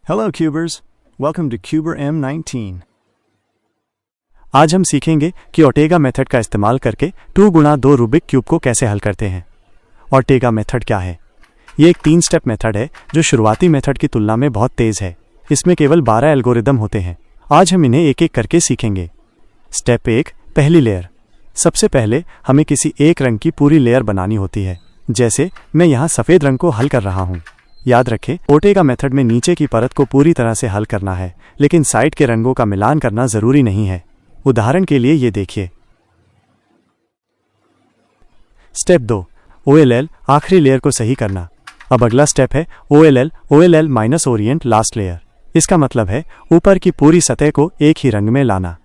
Hello Cubers, welcome to Cuber M19। आज हम सीखेंगे कि ओर्टेगा मेथड का इस्तेमाल करके 2 गुणा 2 रूबिक क्यूब को कैसे हल करते हैं। ओर्टेगा मेथड क्या है? ये एक 3 स्टेप मेथड है जो शुरुआती मेथड की तुलना में बहुत तेज़ है। इसमें केवल 12 एल्गोरिदम होते हैं। आज हम इन्हें एक एक करके सीखेंगे। स्टेप 1, पहली लेयर। सबसे पहले हमें किसी एक रंग की पूरी लेयर बनानी होती है। जैसे मैं यहाँ सफ़ेद रंग को हल कर रहा हूँ। याद रखें, ओर्टेगा मेथड में नीचे की परत को पूरी तरह से हल करना है, लेकिन साइड के रंगों का मिलान करना ज़रूरी नहीं है। उदाहरण के लिए ये देखिए। स्टेप 2, OLL आखिरी लेयर को सही करना। अब अगला स्टेप है OLL minus Orient last layer. इसका मतलब है ऊपर की पूरी सतह को एक ही रंग में लाना।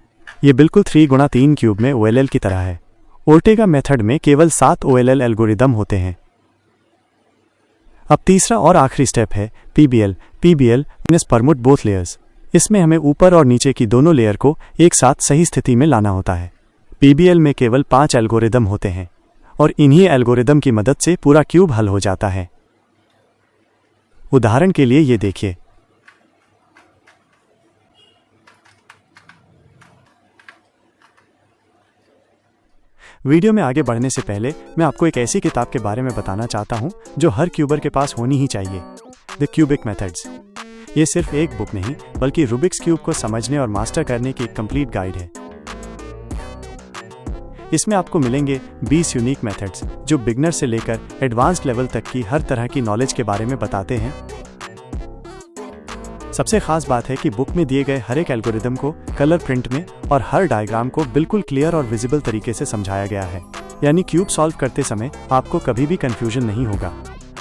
ये बिल्कुल 3 गुणा 3 क्यूब में OLL की तरह है। ओर्टेगा मेथड में केवल 7 OLL एल्गोरिदम होते हैं। अब तीसरा और आखिरी स्टेप है PBL मीन्स परमुट बोथ लेयर्स। इसमें हमें ऊपर और नीचे की दोनों लेयर को एक साथ सही स्थिति में लाना होता है। PBL में केवल 5 एल्गोरिदम होते हैं और इन्हीं एल्गोरिदम की मदद से पूरा क्यूब हल हो जाता है। उदाहरण के लिए ये देखिए। वीडियो में आगे बढ़ने से पहले मैं आपको एक ऐसी किताब के बारे में बताना चाहता हूं जो हर क्यूबर के पास होनी ही चाहिए। The cubic methods. ये सिर्फ एक बुक नहीं बल्कि रूबिक्स क्यूब को समझने और मास्टर करने की एक कंप्लीट गाइड है। इसमें आपको मिलेंगे 20 यूनिक मेथड्स जो बिगनर से लेकर एडवांस्ड लेवल तक की हर तरह की नॉलेज के बारे में बताते हैं। सबसे खास बात है कि बुक में दिए गए हर एक एल्गोरिदम को कलर प्रिंट में और हर डायग्राम को बिल्कुल क्लियर और विजिबल तरीके से समझाया गया है। यानी क्यूब सॉल्व करते समय आपको कभी भी कंफ्यूजन नहीं होगा।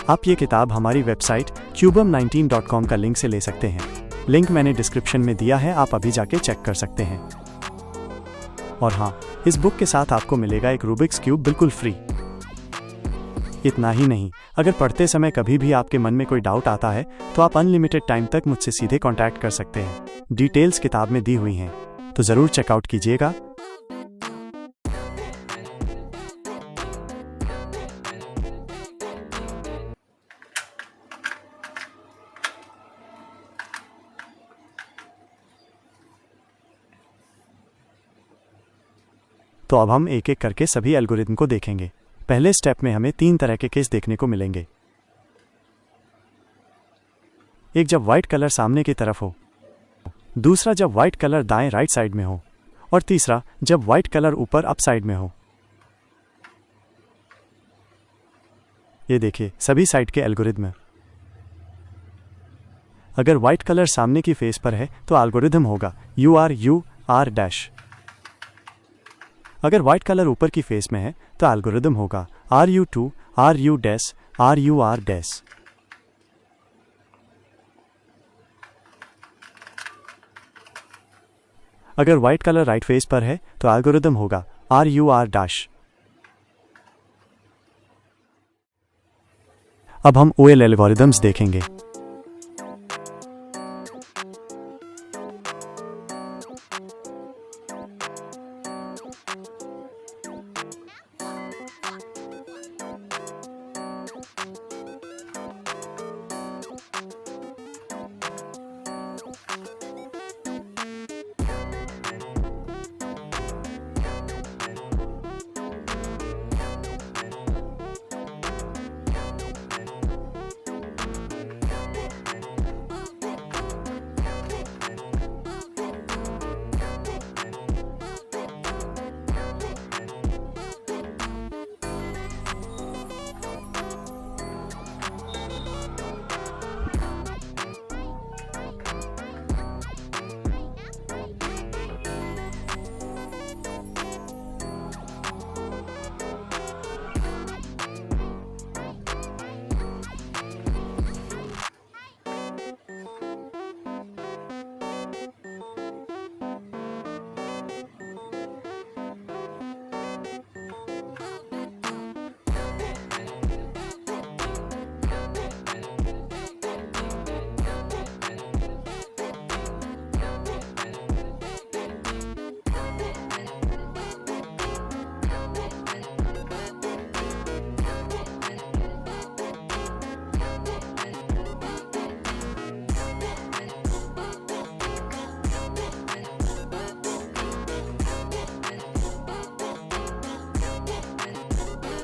आप ये किताब हमारी वेबसाइट cubem19.com का लिंक से ले सकते हैं। लिंक मैंने डिस्क्रिप्शन में दिया है, आप अभी जाके चेक कर सकते हैं। और हाँ, इस बुक के साथ आपको मिलेगा एक रूबिक्स क्यूब बिल्कुल फ्री। इतना ही नहीं, अगर पढ़ते समय कभी भी आपके मन में कोई डाउट आता है तो आप अनलिमिटेड टाइम तक मुझसे सीधे कांटेक्ट कर सकते हैं। डिटेल्स किताब में दी हुई हैं, तो ज़रूर चेकआउट कीजिएगा। तो अब हम एक एक करके सभी एल्गोरिदम को देखेंगे। पहले स्टेप में हमें 3 तरह के केस देखने को मिलेंगे। एक, जब व्हाइट कलर सामने की तरफ हो। दूसरा, जब व्हाइट कलर दाएं राइट साइड में हो। और तीसरा, जब व्हाइट कलर ऊपर अप साइड में हो। ये देखिए सभी साइड के एल्गोरिदम। अगर व्हाइट कलर सामने की फेस पर है तो एल्गोरिदम होगा UR अगर व्हाइट कलर ऊपर की फेस में है तो एल्गोरिदम होगा RU RUR। अगर व्हाइट कलर राइट फेस पर है तो एल्गोरिदम होगा RUR। अब हम OL एल्गोरिदम्स देखेंगे।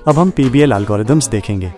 अब हम PBL एल्गोरिदम्स देखेंगे।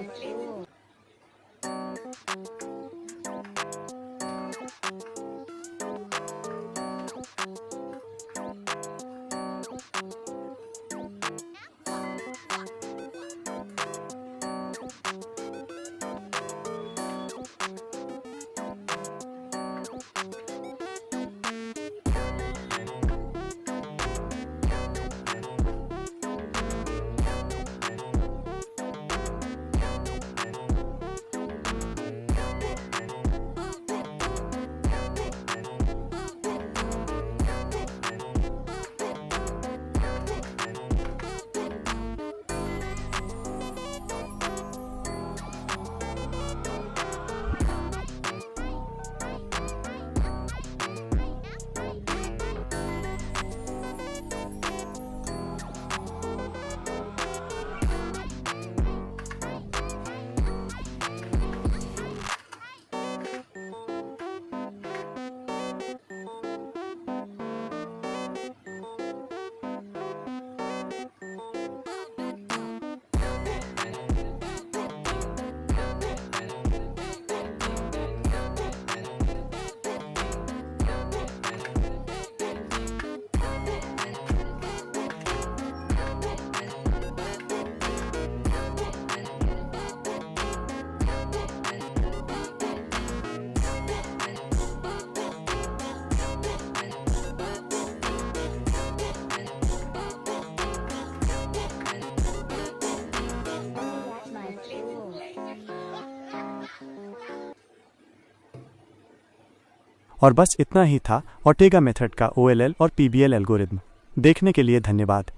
और बस इतना ही था ओर्टेगा मेथड का OLL और PBL एल्गोरिदम। देखने के लिए धन्यवाद।